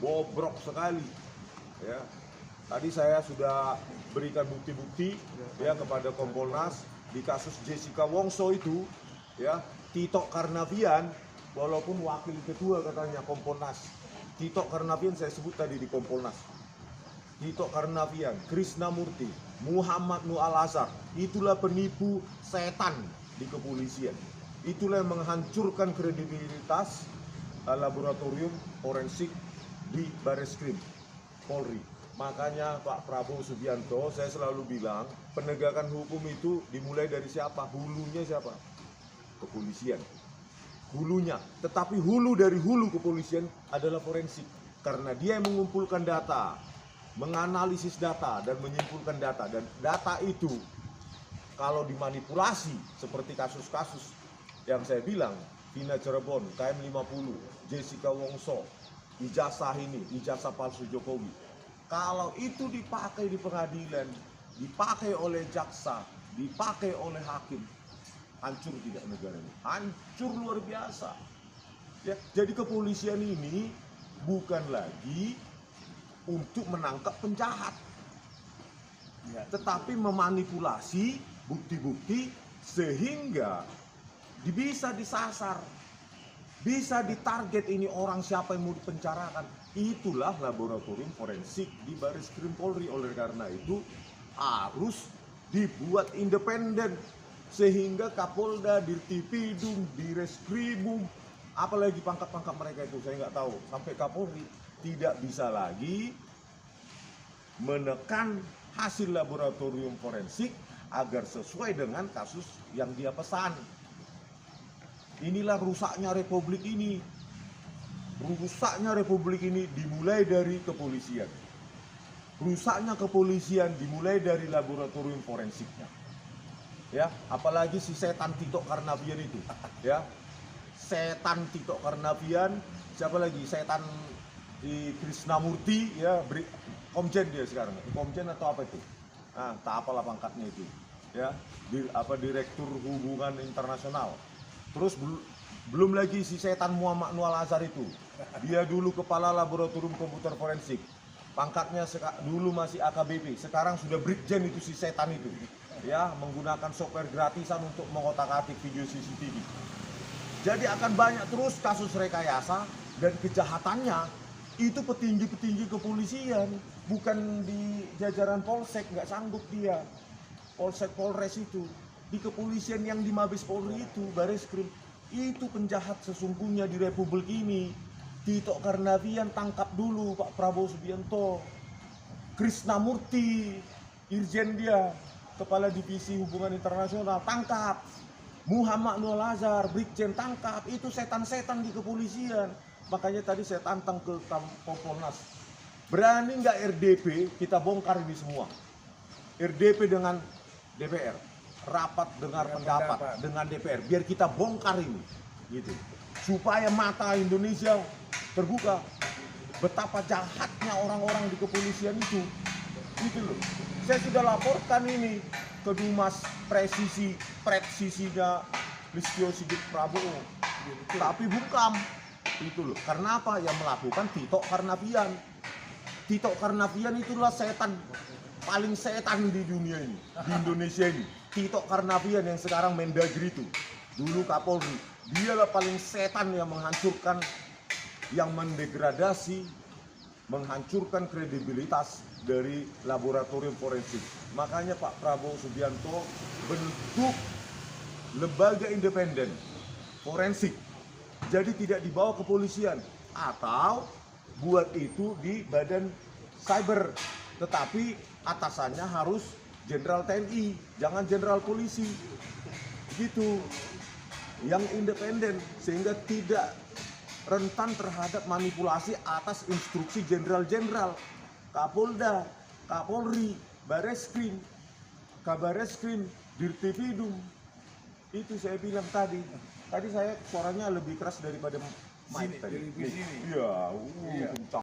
bobrok sekali. Ya, tadi saya sudah berikan bukti-bukti ya kepada Kompolnas di kasus Jessica Wongso itu, ya. Tito Karnavian, walaupun wakil ketua katanya Kompolnas, Tito Karnavian saya sebut tadi di Kompolnas. Tito Karnavian, Krisnamurti, Muhammad Nur Al-Azhar, itulah penipu setan di kepolisian. Itulah yang menghancurkan kredibilitas laboratorium forensik di Bareskrim Polri. Makanya Pak Prabowo Subianto, saya selalu bilang, penegakan hukum itu dimulai dari siapa? Hulunya siapa? Kepolisian. Hulunya. Tetapi hulu dari hulu kepolisian adalah forensik. Karena dia yang mengumpulkan data, menganalisis data, dan menyimpulkan data. Dan data itu, kalau dimanipulasi, seperti kasus-kasus yang saya bilang, Vina Cirebon, KM50, Jessica Wongso, ijazah ini, ijazah palsu Jokowi. Kalau itu dipakai di pengadilan, dipakai oleh jaksa, dipakai oleh hakim, hancur tidak negara ini? Hancur luar biasa. Ya, jadi kepolisian ini bukan lagi untuk menangkap penjahat, ya, tetapi memanipulasi bukti-bukti sehingga bisa disasar, bisa ditarget ini orang siapa yang mau dipenjarakan. Itulah laboratorium forensik di Bareskrim Polri. Oleh karena itu harus dibuat independen sehingga Kapolda, Dirtipidum, Direskrimum, apalagi pangkat-pangkat mereka itu saya nggak tahu, sampai Kapolri tidak bisa lagi menekan hasil laboratorium forensik agar sesuai dengan kasus yang dia pesan. Inilah rusaknya republik ini. Rusaknya republik ini dimulai dari kepolisian. Rusaknya kepolisian dimulai dari laboratorium forensiknya. Ya, apalagi si setan Tito Karnavian itu, ya. Setan Tito Karnavian, siapa lagi? Setan di Krisnamurti, ya, Komjen dia sekarang. Komjen atau apa itu? Ah, tak apalah pangkatnya itu. Ya, Direktur Hubungan Internasional. Terus belum lagi si setan Muhammad Nur Al-Azhar itu. Dia dulu kepala laboratorium komputer forensik. Pangkatnya dulu masih AKBP, sekarang sudah Brigjen itu si setan itu. Ya, menggunakan software gratisan untuk mengotak-atik video CCTV. Jadi akan banyak terus kasus rekayasa dan kejahatannya. Itu petinggi-petinggi kepolisian, bukan di jajaran Polsek, nggak sanggup dia. Polsek Polres itu. Di kepolisian yang di Mabes Polri itu, Bareskrim, itu penjahat sesungguhnya di republik ini. Tito Karnavian tangkap dulu Pak Prabowo Subianto. Krisnamurti, Irjen dia, Kepala Divisi Hubungan Internasional, tangkap. Muhammad Nur Al-Azhar, Brigjen, tangkap. Itu setan-setan di kepolisian. Makanya tadi saya tantang ke Kompolnas. Berani nggak RDP kita bongkar ini semua? RDP dengan DPR. Rapat dengar pendapat dengan DPR, biar kita bongkar ini, gitu, supaya mata Indonesia terbuka betapa jahatnya orang-orang di kepolisian itu, gitu loh. Saya sudah laporkan ini ke Dumas presisinya Listio Sigit Prabowo, tapi bungkam, itu loh. Karena apa? Yang melakukan Tito Karnavian. Tito Karnavian itulah setan paling setan di dunia ini, di Indonesia ini. Tito Karnavian yang sekarang Mendagri itu, dulu Kapolri, dialah paling setan yang menghancurkan, yang mendegradasi, menghancurkan kredibilitas dari laboratorium forensik. Makanya Pak Prabowo Subianto bentuk lembaga independen forensik, jadi tidak dibawa kepolisian, atau buat itu di badan cyber, tetapi atasannya harus Jenderal TNI, jangan Jenderal Polisi, gitu, yang independen sehingga tidak rentan terhadap manipulasi atas instruksi jenderal-jenderal, Kapolda, Kapolri, Bareskrim, Kabareskrim, Dirtipidum. Itu saya bilang tadi saya suaranya lebih keras daripada mic tadi. Iya, kencang.